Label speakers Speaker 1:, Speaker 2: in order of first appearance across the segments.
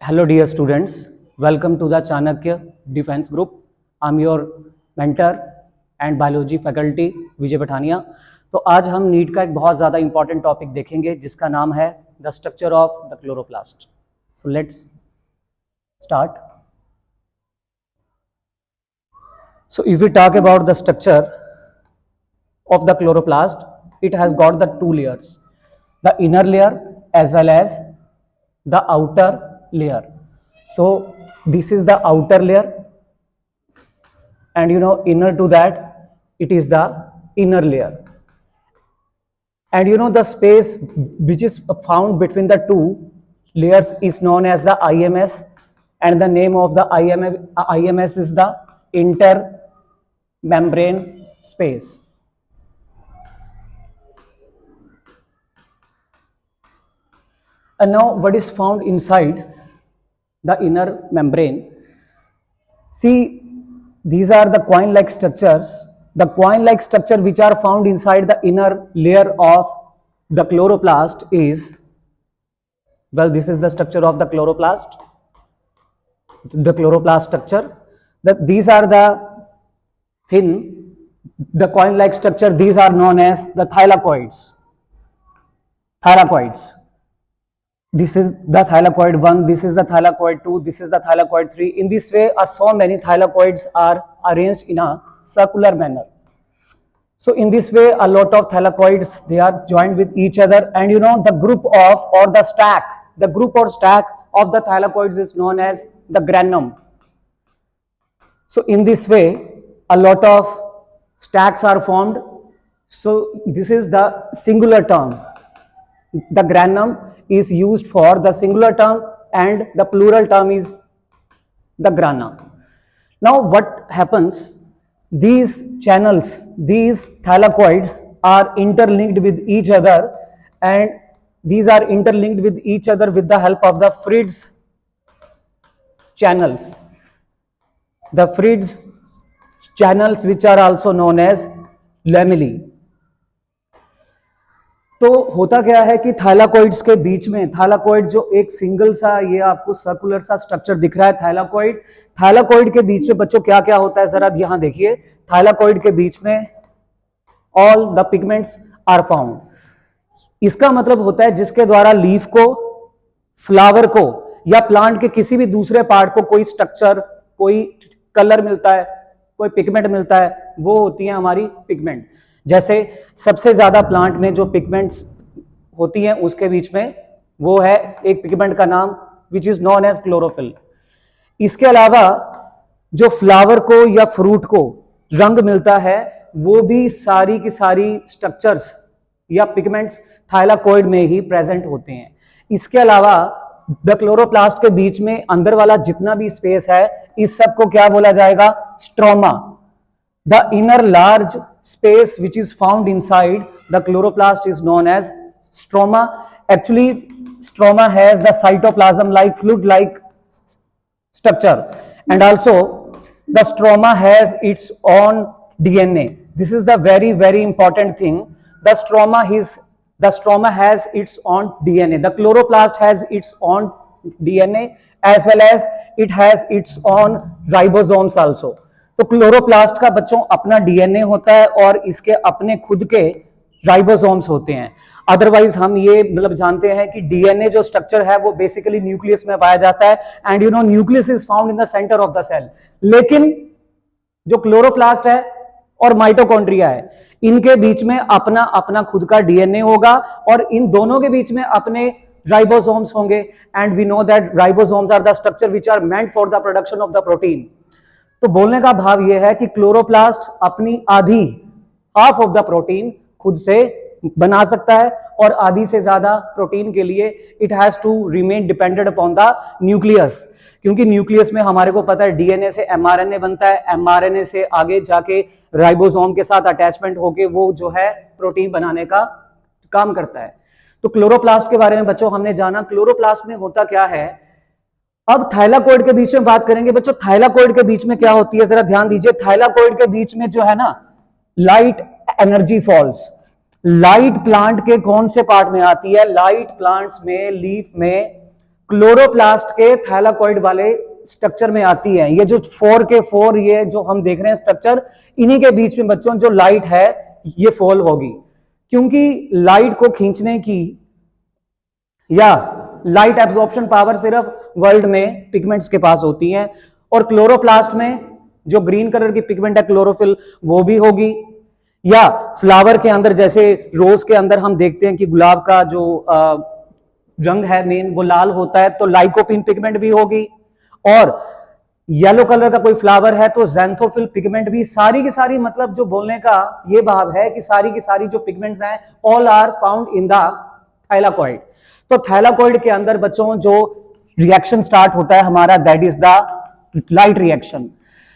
Speaker 1: Hello dear students, welcome to the Chanakya Defense Group. I'm your mentor and biology faculty विजय पठानिया। तो आज हम NEET का एक बहुत ज़्यादा इंपॉर्टेंट टॉपिक देखेंगे जिसका नाम है the structure of the chloroplast. So let's start. So if we talk about the structure of the chloroplast, it has got the two layers, the inner layer as well as the outer layer. So this is the outer layer, and inner to that it is the inner layer, and the space which is found between the two layers is known as the IMS, and the name of the IMS is the intermembrane space. And now what is found inside the inner membrane? See, these are the coin-like structures. The coin-like structure which are found inside the inner layer of the chloroplast is, well, this is the structure of the chloroplast, structure. These are the thin, the coin-like structure, these are known as the thylakoids. This is the thylakoid 1, this is the thylakoid 2, this is the thylakoid 3. In this way, so many thylakoids are arranged in a circular manner. So in this way, a lot of thylakoids, they are joined with each other, and the group of, or the stack, the group or stack of the thylakoids is known as the granum. So in this way, a lot of stacks are formed. So this is the singular term. The granum is used for the singular term and the plural term is the grana. Now what happens? These channels, these thylakoids are interlinked with each other, and these are interlinked with each other with the help of the Frid's channels. The Frid's channels, which are also known as lamellae. तो होता क्या है कि थाइलाकोइड्स के बीच में, thylakoid जो एक सिंगल सा, ये आपको सर्कुलर सा स्ट्रक्चर दिख रहा है थाइलाकोइड के बीच में बच्चों क्या क्या होता है जरा यहां देखिए। थाइलाकोइड के बीच में all the pigments are found. इसका मतलब होता है जिसके द्वारा लीफ को, फ्लावर को या प्लांट के किसी भी दूसरे पार्ट को कोई स्ट्रक्चर, कोई कलर मिलता है, कोई पिगमेंट मिलता है, वो होती है हमारी पिगमेंट। जैसे सबसे ज्यादा प्लांट में जो पिगमेंट्स होती हैं उसके बीच में वो है एक पिगमेंट का नाम which is known as chlorophyll. इसके अलावा जो फ्लावर को या फ्रूट को रंग मिलता है वो भी सारी की सारी स्ट्रक्चर्स या पिगमेंट्स थाइलाकोइड में ही प्रेजेंट होते हैं। इसके अलावा द क्लोरोप्लास्ट के बीच में अंदर वाला जितना भी स्पेस है इस सब को क्या बोला जाएगा? Stroma. The inner large space which is found inside the chloroplast is known as stroma. Actually, stroma has the cytoplasm-like fluid-like structure, and also the stroma has its own DNA. This is the very, very important thing. The stroma has its own DNA. The chloroplast has its own DNA as well as it has its own ribosomes also. तो chloroplast का बच्चों अपना DNA होता है और इसके अपने खुद के राइबोसोम्स होते हैं। अदरवाइज हम ये मतलब जानते हैं कि डीएनए जो स्ट्रक्चर है वो बेसिकली न्यूक्लियस में पाया जाता है, and nucleus is found in the centre of the cell. लेकिन जो क्लोरोप्लास्ट है और माइटोकॉन्ड्रिया है इनके बीच में अपना अपना खुद का डीएनए होगा और इन दोनों के बीच में अपने राइबोसोम्स होंगे, and we know that ribosomes are the structure which are meant for the production of the protein. तो बोलने का भाव यह है कि क्लोरोप्लास्ट अपनी आधी, हाफ ऑफ द प्रोटीन खुद से बना सकता है और आधी से ज्यादा प्रोटीन के लिए it has to remain dependent upon the nucleus, क्योंकि न्यूक्लियस में हमारे को पता है डीएनए से एमआरएनए बनता है, एमआरएनए से आगे जाके राइबोसोम के साथ अटैचमेंट होके वो जो है प्रोटीन बनाने का काम करता है। तो क्लोरोप्लास्ट के बारे में बच्चों हमने जाना। क्लोरोप्लास्ट में होता क्या है, अब थाइलाकोइड के बीच में बात करेंगे बच्चों। थाइलाकोइड के बीच में क्या होती है जरा ध्यान दीजिए। थाइलाकोइड के बीच में जो है ना, light energy falls. Light plant के कौन से पार्ट में आती है? लाइट प्लांट्स में, लीफ में क्लोरोप्लास्ट के थैलाकोइड वाले स्ट्रक्चर में आती है। ये जो 4 वाले स्ट्रक्चर में आती है, ये जो 4 के 4 ये जो हम देख रहे हैं स्ट्रक्चर, इन्हीं के बीच में बच्चों जो लाइट है ये फॉल होगी, क्योंकि लाइट को खींचने की या लाइट एब्जॉर्प्शन पावर सिर्फ वर्ल्ड में पिगमेंट्स के पास होती है, और क्लोरोप्लास्ट में जो ग्रीन कलर की पिगमेंट है क्लोरोफिल वो भी होगी, या फ्लावर के अंदर जैसे रोज के अंदर हम देखते हैं कि गुलाब का जो रंग है मेन वो लाल होता है, तो लाइकोपिन पिगमेंट भी होगी, और येलो कलर का कोई फ्लावर है तो ज़ैंथोफिल पिगमेंट भी। सारी की सारी, मतलब जो बोलने का ये भाव है कि सारी की सारी जो पिगमेंट्स हैं all are found in the thylakoid. तो थाइलाकॉइड के अंदर बच्चों जो रिएक्शन स्टार्ट होता है हमारा, that is the light reaction.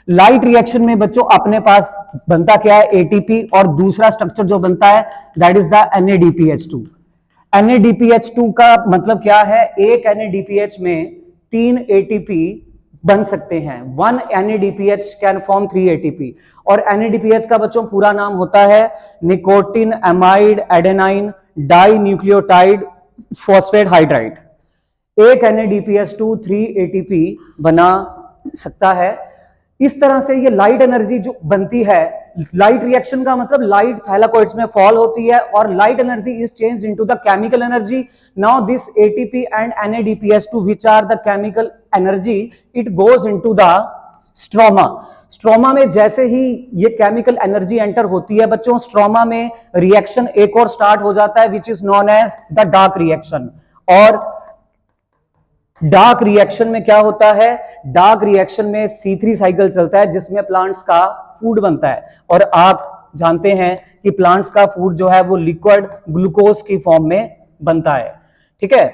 Speaker 1: Light reaction में बच्चों अपने पास बनता क्या है, एटीपी, और दूसरा स्ट्रक्चर जो बनता है that is the NADPH2। NADPH2 का मतलब क्या है, एक NADPH में 3 ATP बन सकते हैं। 1 NADPH कैन फॉर्म 3 ATP, और NADPH का बच्चों पूरा नाम होता है nicotinamide adenine dinucleotide phosphate hydride. एक NADPH2 3 ATP बना सकता है। इस तरह से ये लाइट एनर्जी जो बनती है, लाइट रिएक्शन का मतलब लाइट थाइलाकॉइड्स में फॉल होती है, और light energy is change into the chemical energy. Now this ATP and NADPH2 which are the chemical energy, it goes into the stroma. Stroma में जैसे ही ये केमिकल एनर्जी एंटर होती है बच्चों, स्ट्रोमा में रिएक्शन एक और स्टार्ट हो जाता है which is known as the dark reaction. और डार्क रिएक्शन में क्या होता है, डार्क रिएक्शन में C3 साइकिल चलता है जिसमें प्लांट्स का फूड बनता है, और आप जानते हैं कि प्लांट्स का फूड जो है वो लिक्विड ग्लूकोज की फॉर्म में बनता है। ठीक है,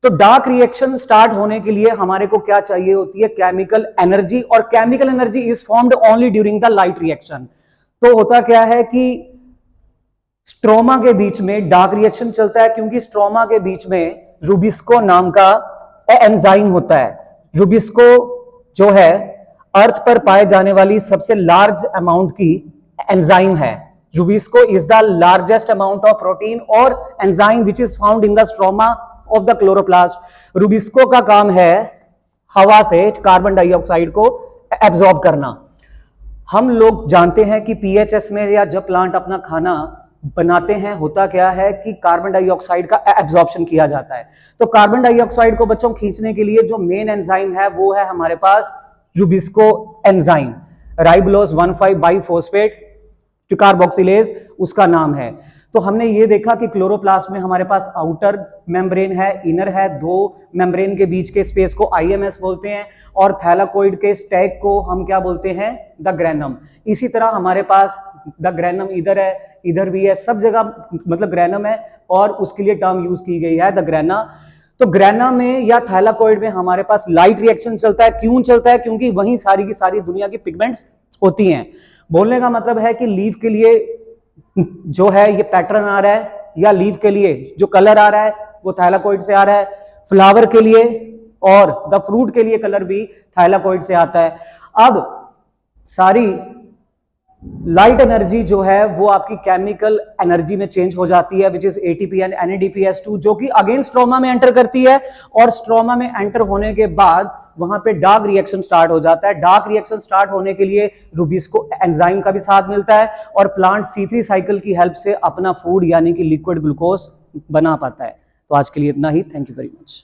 Speaker 1: तो डार्क रिएक्शन स्टार्ट होने के लिए हमारे को क्या चाहिए होती है, केमिकल एनर्जी, और chemical energy is formed only during the light reaction. तो होता क्या है कि स्ट्रोमा के बीच में डार्क रिएक्शन चलता है, क्योंकि स्ट्रोमा के बीच में रूबिस्को नाम का एंजाइम होता है। रूबिस्को जो है अर्थ पर पाए जाने वाली सबसे लार्ज अमाउंट की एंजाइम है। Rubisco is the largest amount of protein और enzyme which is found in the stroma of the chloroplast. Rubisco का काम है हवा से कार्बन डाइऑक्साइड को एब्जॉर्ब करना। हम लोग जानते हैं कि पीएचएस में या जब प्लांट अपना खाना बनाते हैं होता क्या है कि कार्बन डाइऑक्साइड का एब्जॉर्प्शन किया जाता है। तो कार्बन डाइऑक्साइड को बच्चों खींचने के लिए जो मेन एंजाइम है वो है हमारे पास rubisco enzyme, ribulose 1,5 bisphosphate carboxylase उसका नाम है। तो हमने ये देखा कि क्लोरोप्लास्ट में हमारे पास आउटर मेम्ब्रेन है, इनर है, दो मेम्ब्रेन के बीच के स्पेस को IMS बोलते हैं, और थैलाकोइड के स्टैक को हम क्या बोलते हैं, द ग्रेनम। इसी तरह हमारे पास द ग्रेनम इधर है, इधर भी है, सब जगह मतलब ग्रेनम है, और उसके लिए टर्म यूज की गई है द ग्रेना। तो ग्रेना में या थैलाकोइड में हमारे पास लाइट रिएक्शन चलता है। क्यों चलता है, क्योंकि वहीं सारी की सारी दुनिया की पिगमेंट्स होती हैं। बोलने का मतलब है कि लीफ के लिए जो है ये पैटर्न आ रहा है, या लीफ के लिए जो कलर आ रहा है वो थैलाकोइड से आ रहा है, फ्लावर के लिए और द फ्रूट के लिए कलर भी थैलाकोइड से आता है। अब सारी लाइट एनर्जी जो है वो आपकी केमिकल एनर्जी में चेंज हो जाती है which is ATP and NADPH2, जो कि अगेन स्ट्रोमा में एंटर करती है, और स्ट्रोमा में एंटर होने के बाद वहां पे डार्क रिएक्शन स्टार्ट हो जाता है। डार्क रिएक्शन स्टार्ट होने के लिए रूबिस्को एंजाइम का भी साथ मिलता है, और प्लांट C3 साइकिल की हेल्प से अपना फूड यानी कि लिक्विड ग्लूकोज बना पाता है। तो आज के लिए इतना ही, थैंक यू वेरी मच।